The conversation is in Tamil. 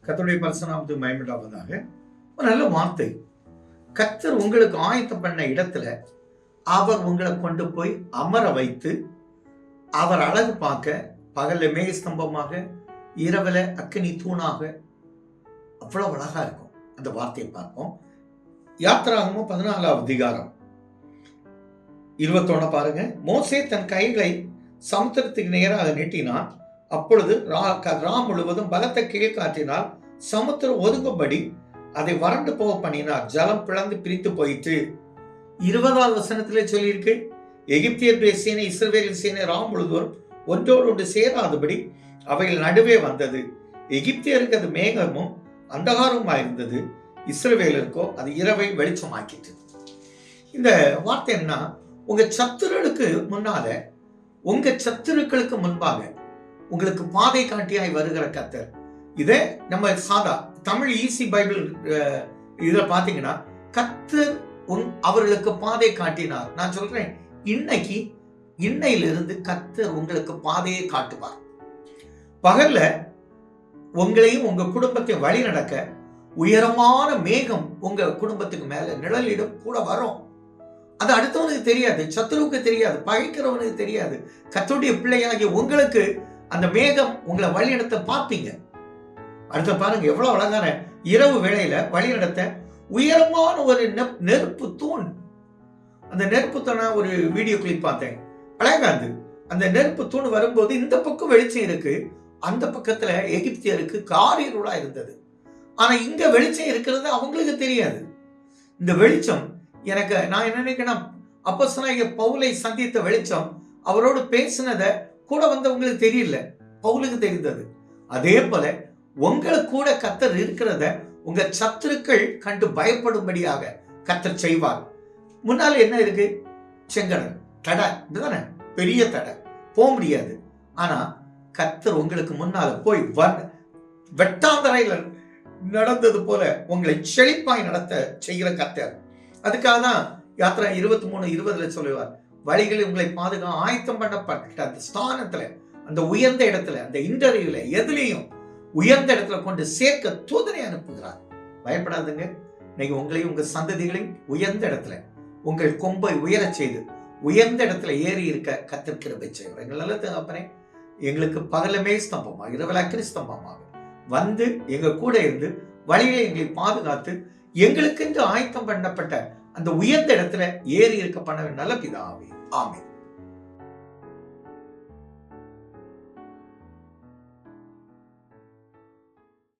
கர்த்தருடைய பரிசுநாமத்துக்கு மகிமையுண்டாவதாக. ஒரு நல்ல வார்த்தை. கர்த்தர் உங்களுக்கு ஆயத்தம் பண்ண இடத்துல அவர் உங்களை கொண்டு போய் அமர வைத்து அவர் அழகு பார்க்க, பகல்ல மேக ஸ்தம்பமாக, இரவுல அக்கினி தூணாக, அவ்வளவு அழகா இருக்கும். அந்த வார்த்தையை பார்ப்போம். யாத்திராகமம் 14 அதிகாரம் 21 பாருங்க. மோசே தன் கைகளை சமுத்திரத்துக்கு நேராக நீட்டினான். அப்பொழுது ரா முழுவதும் பலத்த கீழ்காற்றினால் சமுத்திரம் ஒதுங்கும்படி அதை வறண்டு போக பண்ணினார். ஜலம் பிளந்து பிரித்து போயிற்று. 20வது வசனத்திலே சொல்லியிருக்கு, எகிப்தியருடைய சேனை இஸ்ரவேலின் சேனை ரா முழுவதும் ஒன்றோடு ஒன்று சேராதபடி அவைகள் நடுவே வந்தது. எகிப்தியருக்கு அது மேகமும் அந்தகாரமும் இருந்தது, இஸ்ரவேலருக்கோ அது இரவை வெளிச்சமாக்கிட்டு. இந்த வார்த்தை என்ன? உங்க சத்துருக்களுக்கு முன்னால, உங்க சத்துருக்களுக்கு முன்பாக உங்களுக்கு பாதை காட்டியாய் வருகிற கர்த்தர். இதை நம்ம சாதா தமிழ் ஈசி பைபிள் இதுல பாத்தீங்கன்னா, கர்த்தர் அவர்களுக்கு பாதை காட்டினார். நான் சொல்றேன், இன்னையிலிருந்து கர்த்தர் உங்களுக்கு பாதையை காட்டுவார். பகல்ல உங்களையும் உங்க குடும்பத்தையும் வழி நடக்க உயரமான மேகம் உங்க குடும்பத்துக்கு மேல நிழலிடம் கூட வரும். அது அடுத்தவனுக்கு தெரியாது, சத்துருவுக்கு தெரியாது, பகைக்கிறவனுக்கு தெரியாது. கர்த்தருடைய பிள்ளையாகிய உங்களுக்கு அந்த மேகம் உங்களை வழி நடத்த பார்ப்பீங்க. அடுத்த பாருங்க, எவ்வளவு அழகான இரவு வேளையில வழி நடத்த உயரமான ஒரு நெருப்பு தூண். அந்த நெருப்பு தூண ஒரு வீடியோ கிளிப் பார்த்தேன், அழகாந்து. அந்த நெருப்பு தூண் வரும்போது இந்த பக்கம் வெளிச்சம் இருக்கு, அந்த பக்கத்துல எகிப்தியருக்கு காரிருளா இருந்தது. ஆனா இங்க வெளிச்சம் இருக்கிறது அவங்களுக்கு தெரியாது. இந்த வெளிச்சம் எனக்கு, நான் என்ன நினைக்கிறேன், அப்போஸ்தலனாகிய பவுலை சந்தித்த வெளிச்சம் அவரோடு பேசினத கூட வந்தவங்களுக்கு தெரியல, பவுலுக்கு தெரிந்தது. அதே போல உங்களுக்கு கூட கர்த்தர் இருக்கிறத உங்க சத்துருக்கள் கண்டு பயப்படும்படியாக கர்த்தர் செய்வார். முன்னால என்ன இருக்கு? செங்கடல், தடை, இதுதானே பெரிய தடை, போக முடியாது. ஆனா கர்த்தர் உங்களுக்கு முன்னால போய் வெட்டாந்தரையில நடந்தது போல உங்களை செழிப்பாய் நடத்த செய்கிற கர்த்தர். அதுக்காக தான் யாத்திரை 23:20 சொல்லுவார், வழிகளில் உங்களை ஆயத்தம் பண்ணப்பட்ட அந்த ஸ்தானத்துல, அந்த உயர்ந்த இடத்துல, அந்த இன்டர்வியூல, எதுலையும் உயர்ந்த இடத்துல கொண்டு சேர்க்க தூதனை அனுப்புகிறார். பயப்படாதுங்க. நீங்க உங்களையும் உங்க சந்ததிகளையும் உயர்ந்த இடத்துல உங்கள் கொம்பை உயர செய்து உயர்ந்த இடத்துல ஏறி இருக்க கர்த்தர் கிருபை செய்வார். எங்கள் நல்ல தகப்பனே, எங்களுக்கு பகலமே ஸ்தம்பமாக, இரவில் அக்கினி ஸ்தம்பமாக வந்து எங்க கூட இருந்து வழிகளை எங்களை பாதுகாத்து எங்களுக்கு ஆயத்தம் பண்ணப்பட்ட அந்த உயர்ந்த இடத்துல ஏறி இருக்க பண்ண நல்ல பிதாவே, ஆமென்.